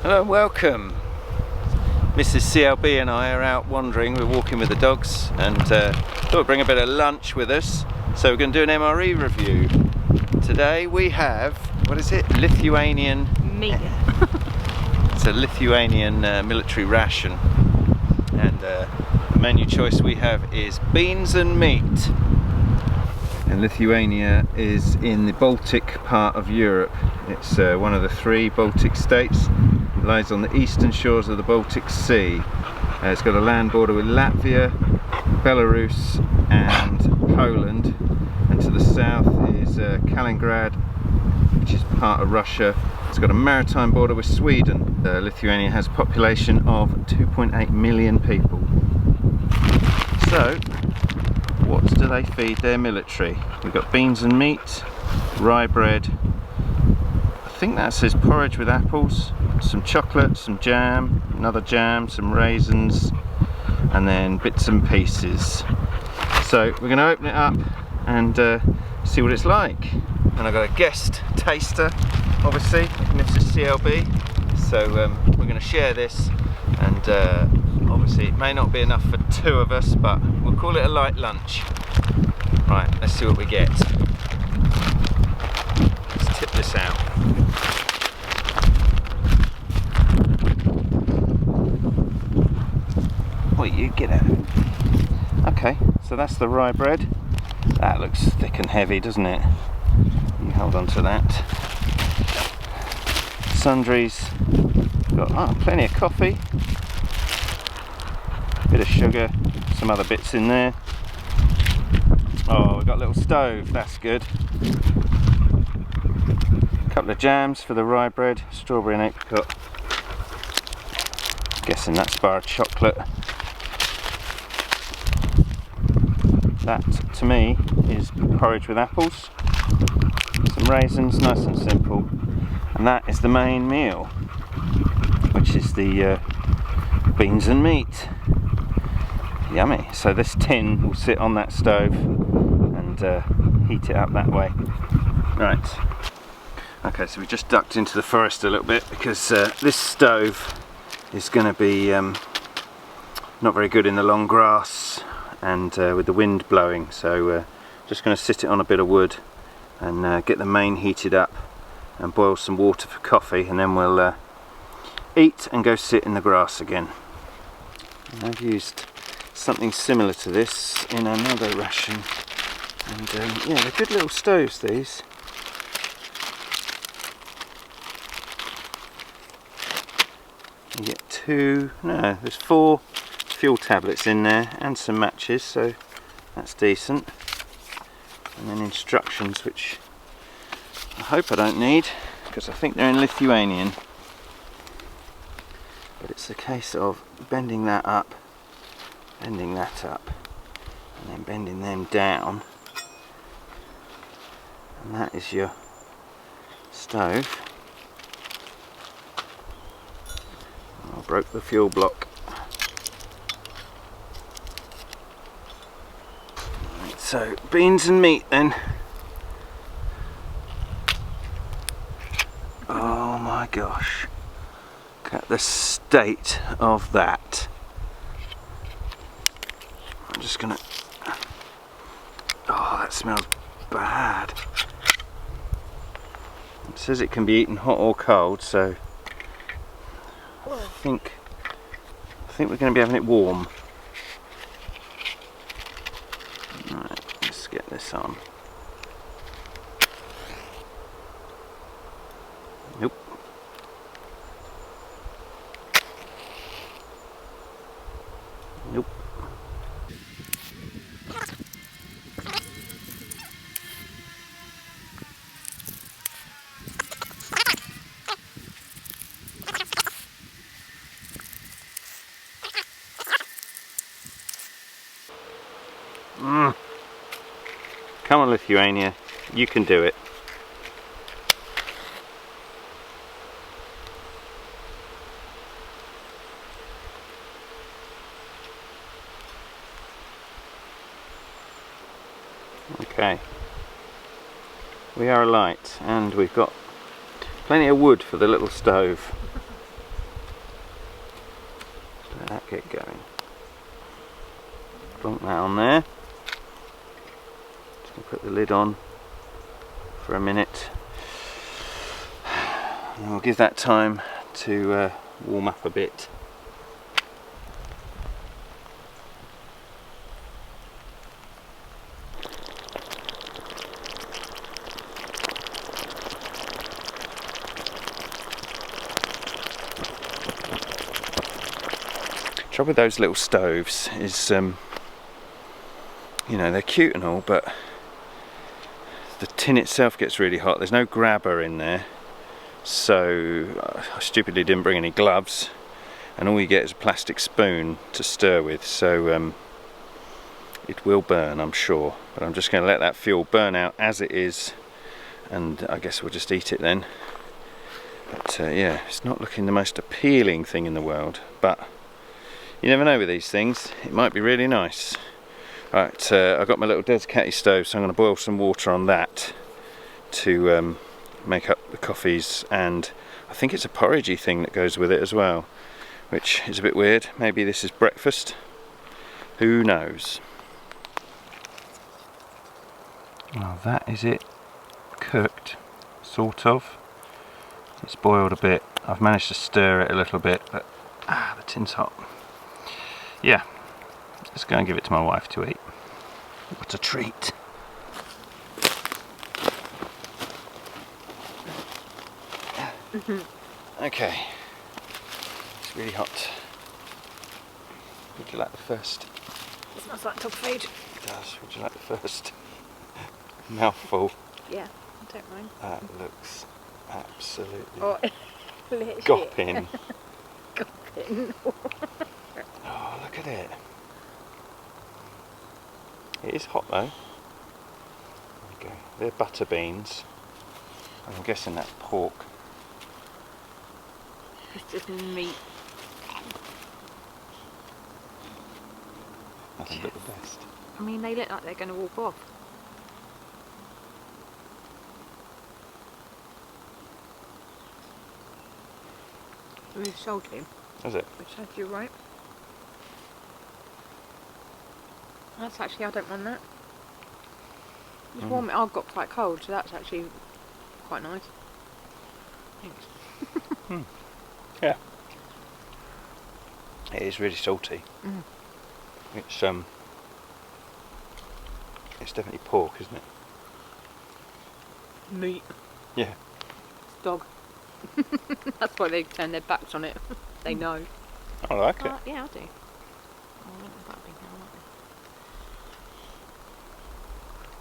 Hello and welcome. Mrs. CLB and I are out wandering. We're walking with the dogs and thought we'd bring a bit of lunch with us. So we're going to do an MRE review. Today we have, what is it? Lithuanian meat. It's a Lithuanian military ration. And the menu choice we have is beans and meat. And Lithuania is in the Baltic part of Europe. It's one of the 3 Baltic states. It lies on the eastern shores of the Baltic Sea. It's got a land border with Latvia, Belarus and Poland. And to the south is Kaliningrad, which is part of Russia. It's got a maritime border with Sweden. Lithuania has a population of 2.8 million people. So, what do they feed their military? We've got beans and meat, rye bread, I think that says porridge with apples, some chocolate, some jam, another jam, some raisins, and then bits and pieces. So we're going to open it up and see what it's like. And I've got a guest taster, obviously, Mrs. CLB. So we're going to share this, and obviously it may not be enough for 2 of us, but we'll call it a light lunch. Right, let's see what we get. Let's tip this out. Wait, you get out. Okay, so that's the rye bread. That looks thick and heavy, doesn't it? You hold on to that. Sundries. Got plenty of coffee. Bit of sugar. Some other bits in there. Oh, we've got a little stove. That's good. A couple of jams for the rye bread. Strawberry and apricot. Guessing that's bar chocolate. That, to me, is porridge with apples, some raisins, nice and simple, and that is the main meal, which is the beans and meat. Yummy. So this tin will sit on that stove and heat it up that way. Right. Okay, so we just ducked into the forest a little bit because this stove is going to be not very good in the long grass and with the wind blowing, so just going to sit it on a bit of wood and get the main heated up and boil some water for coffee, and then we'll eat and go sit in the grass again. And I've used something similar to this in another ration, and yeah, they're good little stoves, these. You get there's 4 fuel tablets in there and some matches, so that's decent. And then instructions, which I hope I don't need because I think they're in Lithuanian. But it's a case of bending that up, bending that up, and then bending them down. And that is your stove. I broke the fuel block. So, beans and meat then. Oh my gosh. Look at the state of that. I'm just gonna... Oh, that smells bad. It says it can be eaten hot or cold, so I think we're going to be having it warm. Right, let's get this on. Nope. Nope. Come on, Lithuania, you can do it. Okay, we are alight and we've got plenty of wood for the little stove. get going. Plonk that on there. Just going to put the lid on for a minute. And we'll give that time to warm up a bit. The trouble with those little stoves is, you know, they're cute and all, but the tin itself gets really hot. There's no grabber in there, so I stupidly didn't bring any gloves, and all you get is a plastic spoon to stir with, so it will burn, I'm sure. But I'm just going to let that fuel burn out as it is, and I guess we'll just eat it then. But yeah, it's not looking the most appealing thing in the world, but you never know with these things, it might be really nice. Right, I've got my little Descatty stove, so I'm going to boil some water on that to make up the coffees, and I think it's a porridgey thing that goes with it as well, which is a bit weird. Maybe this is breakfast, who knows. Well, that is it cooked, sort of. It's boiled a bit. I've managed to stir it a little bit, but the tin's hot. Yeah, let's go and give it to my wife to eat. What a treat. Okay, it's really hot. Would you like the first? It smells like dog food. It does. Would you like the first mouthful? Yeah, I don't mind. That looks absolutely Gopping. gopping. Oh, look at it. It is hot though. There we go. They're butter beans. I'm guessing that's pork. It's just meat. Nothing but the best. I mean, they look like they're going to walk off. It's really salty. Is it? Which says you're right. That's actually, I don't mind that. It's warm. I've got quite cold, so that's actually quite nice. Thanks. Yeah. It is really salty. It's definitely pork, isn't it? Meat. Yeah. It's dog. That's why they turn their backs on it. They know. I like it. Yeah, I do. Oh, I want that big now, I like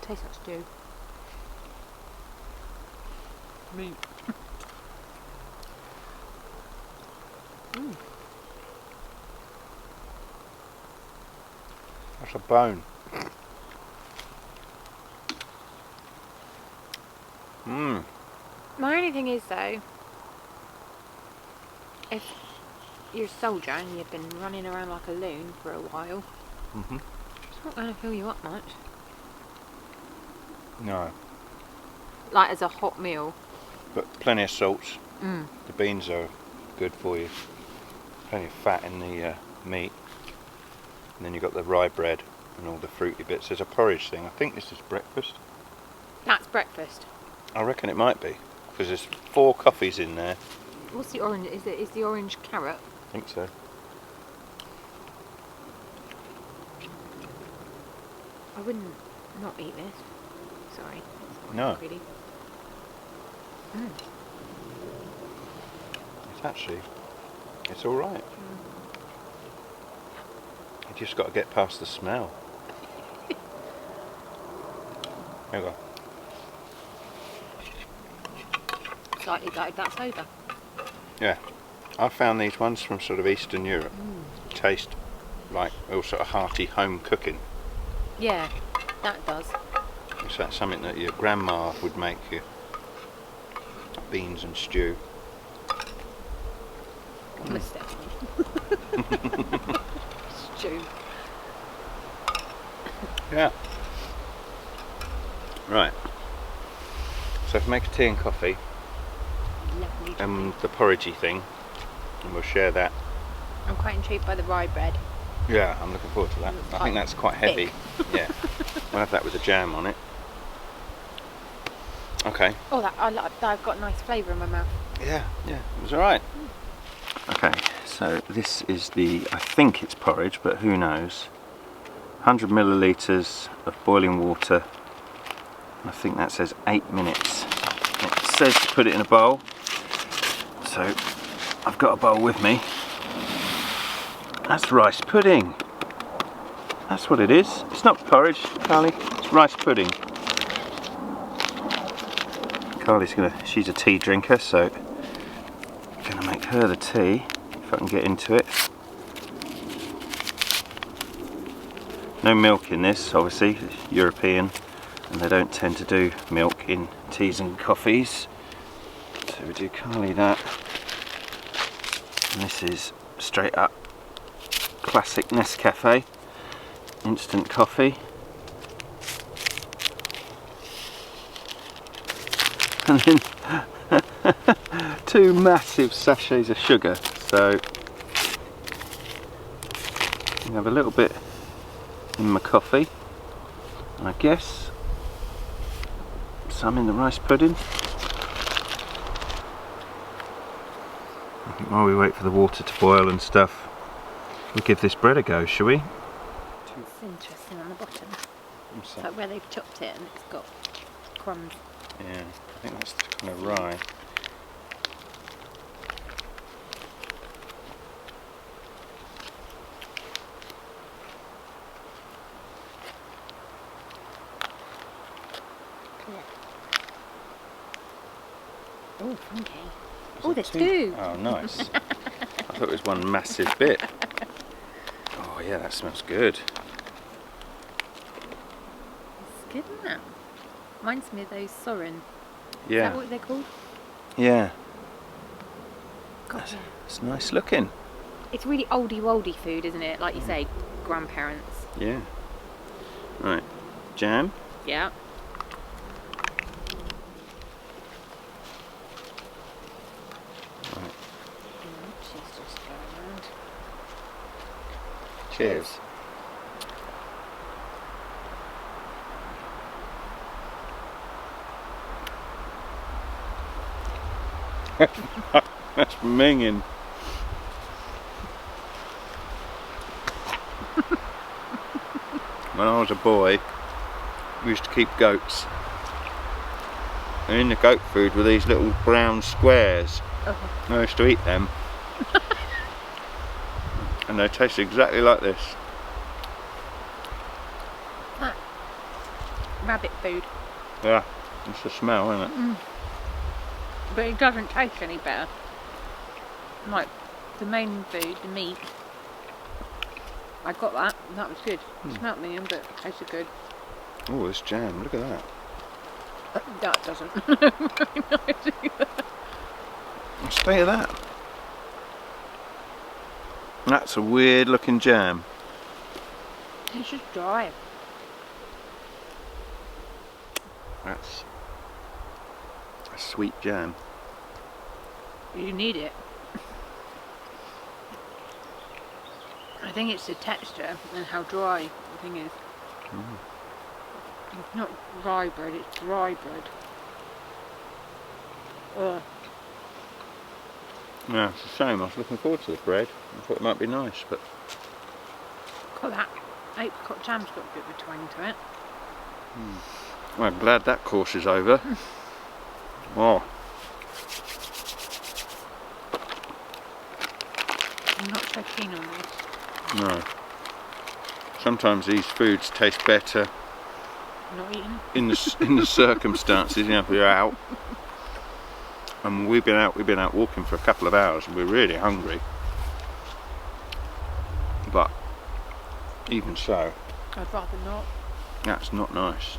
it. Tastes like stew. Meat. That's a bone. My only thing is though, if you're a soldier and you've been running around like a loon for a while, it's not going to fill you up much. No. Like as a hot meal. But plenty of salts. The beans are good for you. Plenty of fat in the meat. And then you've got the rye bread and all the fruity bits. There's a porridge thing. I think this is breakfast. That's breakfast. I reckon it might be, because there's 4 coffees in there. What's the orange? Is the orange carrot? I think so. I wouldn't not eat this. Sorry. No. Really. It's actually, it's all right. You just got to get past the smell. There you go. Slightly gutted that's over. Yeah, I found these ones from sort of Eastern Europe. Taste like all sort of hearty home cooking. Yeah, that does. It's like something that your grandma would make you. Beans and stew. Most definitely. Stew. Yeah. Right. So if I make a tea and coffee Lovely. and the porridgey thing, and we'll share that I'm quite intrigued by the rye bread. Yeah, I'm looking forward to that. I think that's quite heavy. Yeah, we'll have that with the jam on it. Okay. Oh, I've got a nice flavour in my mouth. Yeah, it was alright. Okay, so this is I think it's porridge, but who knows. 100 millilitres of boiling water. I think that says 8 minutes. It says to put it in a bowl, so I've got a bowl with me. That's rice pudding. That's what it is. It's not porridge, Carly. It's rice pudding. Carly's she's a tea drinker, so I'm gonna make her the tea if I can get into it. No milk in this, obviously. It's European, and they don't tend to do milk in teas and coffees. So we do Carly that. And this is straight up classic Nescafe instant coffee. And then 2 massive sachets of sugar. So I have a little bit in my coffee, and I guess some in the rice pudding. I think while we wait for the water to boil and stuff, we'll give this bread a go, shall we? It's interesting on the bottom. It's like where they've chopped it and it's got crumbs. Yeah, I think that's kind of rye. Oh, funky. Oh, there's 2. Oh, nice. I thought it was one massive bit. Oh yeah, that smells good. It's good, isn't it? Reminds me of those Soren. Yeah. Is that what they're called? Yeah. God, It's nice looking. It's really oldie-woldy food, isn't it? Like you say, grandparents. Yeah. Right. Jam. Yeah. Right. She's just going around. Cheers. That's minging. When I was a boy, we used to keep goats. And in the goat food were these little brown squares. I used to eat them. And they taste exactly like this. Rabbit food. Yeah, it's the smell, isn't it? But it doesn't taste any better. Like the main food, the meat. I got that, and that was good. It smelled me in, but it tasted good. Oh, this jam, look at that. That doesn't. Very nice either. I'll stay of that. That's a weird looking jam. It's just dry. That's a sweet jam. You need it. I think it's the texture and how dry the thing is. It's not rye bread, it's dry bread. Ugh. Yeah, it's a shame. I was looking forward to the bread. I thought it might be nice, but Got that apricot jam's got a bit of a twang to it. well, I'm glad that course is over. Oh, I'm not so keen on this. no. Sometimes these foods taste better Not eating. in the circumstances. You know, if we're out, and we've been out walking for a couple of hours, and we're really hungry. But even so, I'd rather not. that's not nice.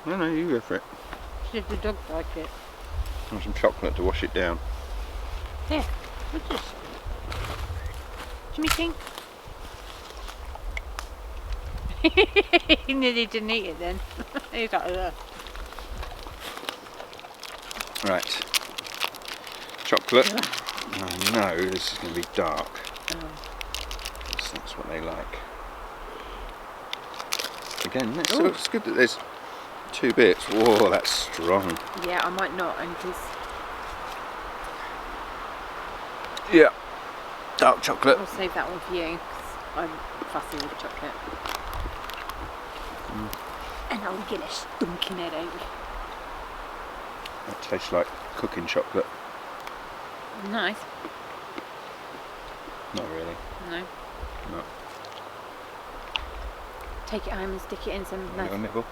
No, you go for it. See if the dogs like it. And some chocolate to wash it down. Here, what's this? Jimmy King. He nearly didn't eat it then. He's like, ugh. Right. Chocolate. I know this is going to be dark. Oh. That's what they like. Again, Ooh. it's good that there's 2 bits. Whoa, that's strong. Yeah, I might not, because Yeah. Dark chocolate. I'll save that one for you, because I'm fussy with chocolate. And I'll get a stinking headache. That tastes like cooking chocolate. Nice. Not really. No. No. Take it home and stick it in some A nice. little nibble.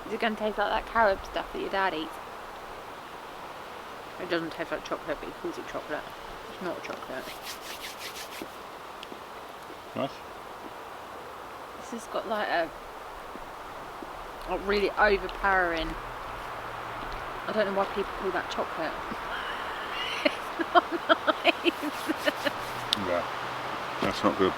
Is it going to taste like that carob stuff that your dad eats? It doesn't taste like chocolate, but he calls it chocolate. It's not chocolate. Nice. This has got like a really overpowering. I don't know why people call that chocolate. It's not nice. Yeah. That's not good.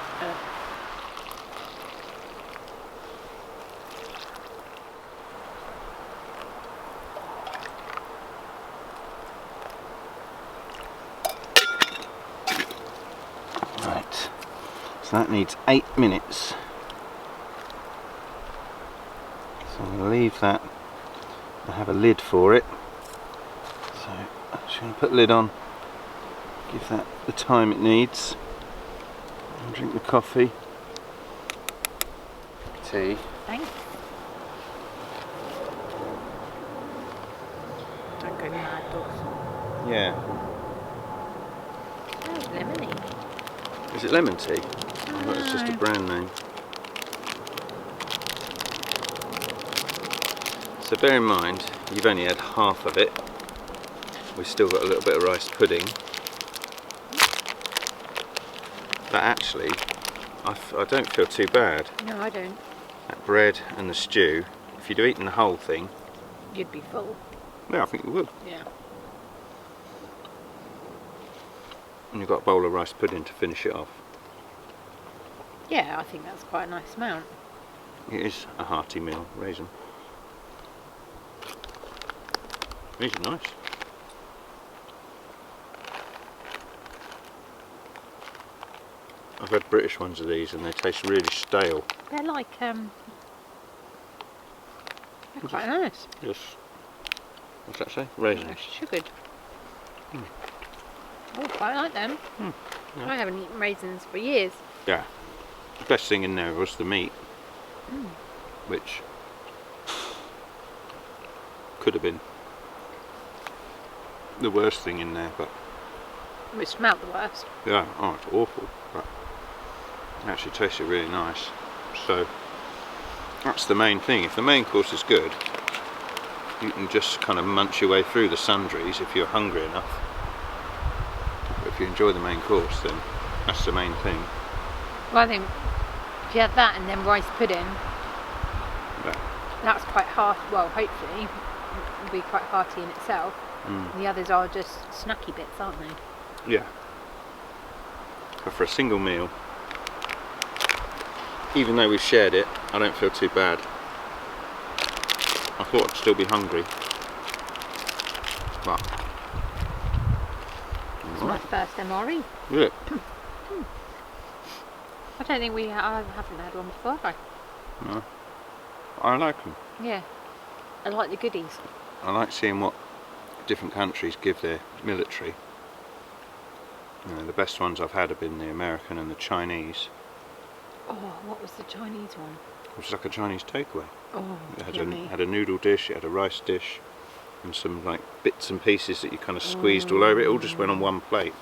Right. So that needs 8 minutes. So I'm going to leave that. I have a lid for it. So I'm just going to put the lid on. Give that the time it needs. And drink the coffee. Tea. Thanks. Don't go mad, dogs. Yeah. Oh, it's lemony. Is it lemon tea? I thought it's just a brand name. So bear in mind, you've only had half of it. We've still got a little bit of rice pudding. But actually, I don't feel too bad. No, I don't. That bread and the stew, if you'd have eaten the whole thing, You'd be full. yeah, I think you would. Yeah. And you've got a bowl of rice pudding to finish it off. Yeah, I think that's quite a nice amount. It is a hearty meal, Ration. These are nice. I've had British ones of these and they taste really stale. They're like, they're quite nice. Just, what's that say? Raisins. Sugared. Oh, quite like them. Yeah. I haven't eaten raisins for years. Yeah. The best thing in there was the meat, which could have been the worst thing in there, but It smelled the worst. yeah, oh, it's awful, but it actually tasted really nice. So that's the main thing. If the main course is good, you can just kind of munch your way through the sundries if you're hungry enough. But if you enjoy the main course, then that's the main thing. Well, I think if you had that and then rice pudding, Yeah. that's quite hearty. Well, hopefully, it'll be quite hearty in itself. The others are just snacky bits, aren't they? Yeah. But for a single meal, even though we've shared it, I don't feel too bad. I thought I'd still be hungry, but It's my first MRE. yeah, I don't think I haven't had one before, have I? no, I like them. Yeah. I like the goodies. I like seeing what different countries give their military. You know, the best ones I've had have been the American and the Chinese. Oh, what was the Chinese one? It was like a Chinese takeaway. Oh, It had yummy. had a noodle dish, it had a rice dish, and some like bits and pieces that you kind of squeezed all over. It all just went on one plate.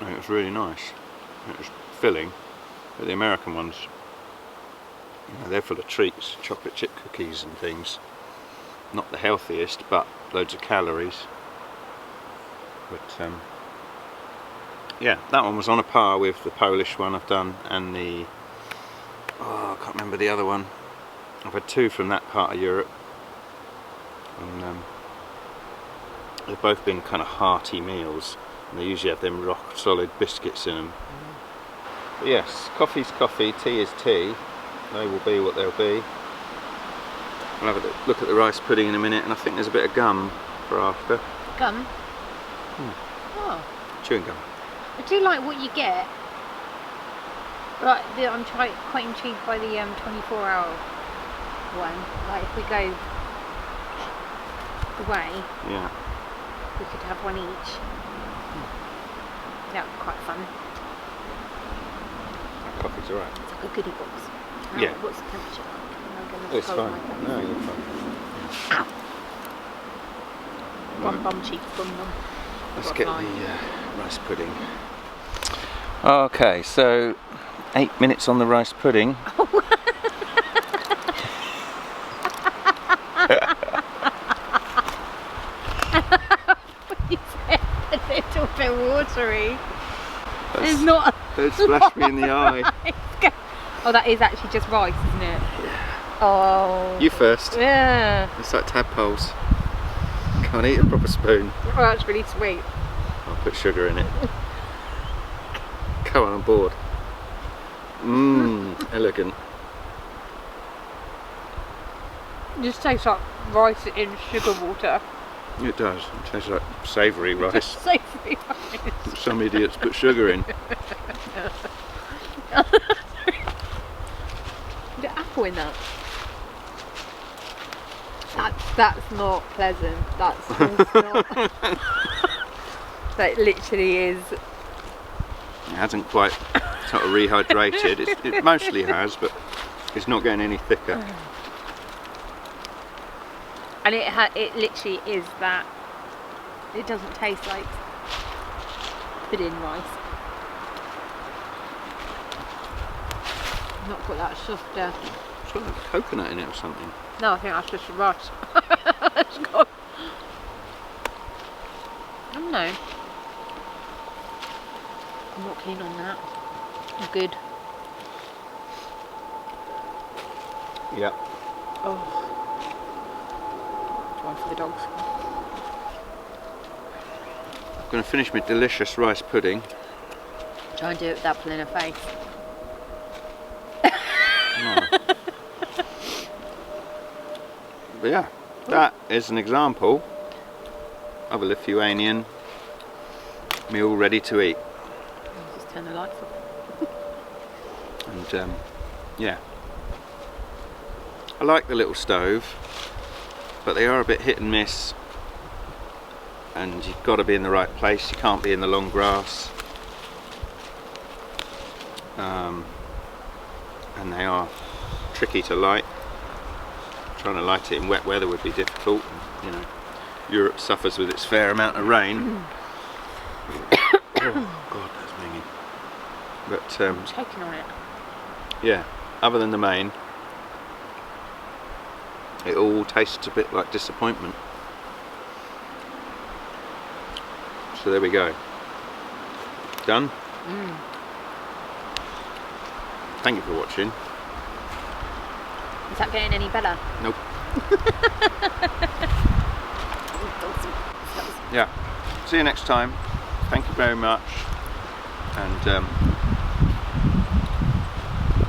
And it was really nice. It was filling. But the American ones, you know, they're full of treats, chocolate chip cookies and things. Not the healthiest, but loads of calories. But yeah, that one was on a par with the Polish one I've done and the, oh, I can't remember the other one. I've had two from that part of Europe, and they've both been kind of hearty meals, and they usually have them rock solid biscuits in them. But yes, coffee's coffee, tea is tea. They will be what they'll be. I'll have a look at the rice pudding in a minute, and I think there's a bit of gum for after. Gum? Oh. Chewing gum. I do like what you get. Like I'm quite intrigued by the 24-hour one. Like if we go away, Yeah. we could have one each. That would be quite fun. Coffee's alright. It's like a goodie box. Yeah. What's the temperature like? I'm gonna It's cold fine. my face. No, you're fine. Ow! Right. Bum cheeks, bum. Let's get the rice pudding. Okay, so 8 minutes on the rice pudding. You said a little bit watery. That's- It's not. It splashed me in the eye. Oh, that is actually just rice, isn't it? Oh. You first. Yeah. It's like tadpoles. Can't eat a proper spoon. Oh, that's really sweet. I'll put sugar in it. Come on board. Mmm, elegant. It just tastes like rice in sugar water. It does. It tastes like savoury rice. Savoury rice. Some idiots put sugar in. Is there apple in that? That's not pleasant. That's just not. That literally is. It hasn't quite sort of rehydrated. It mostly has, but it's not getting any thicker. And it literally is that. It doesn't taste like pudding rice. Not got that soft. It's got like coconut in it or something. No, I think that's just the rice. It's got. I don't know. I'm not keen on that. I'm good. Yeah. Oh. One for the dogs. I'm going to finish my delicious rice pudding. Try and do it without pulling her face. But yeah, that is an example of a Lithuanian meal ready to eat. Just turn the lights off. And yeah, I like the little stove, but they are a bit hit and miss, and you've got to be in the right place. You can't be in the long grass, and they are tricky to light. Trying to light it in wet weather would be difficult. You know, Europe suffers with its fair amount of rain. Oh God, that's minging. But I'm choking on it. yeah, other than the main, it all tastes a bit like disappointment. So there we go. Done? Thank you for watching. Is that getting any better? Nope. Yeah. See you next time. Thank you very much. And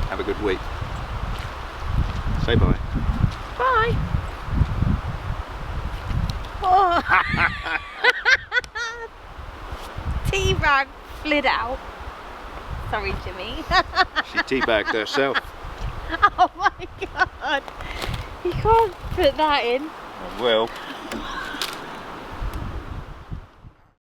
have a good week. Say bye. Bye. Oh. Tea rag slid out. Sorry, Jimmy. She teabagged herself. Oh my God. You can't put that in. Well.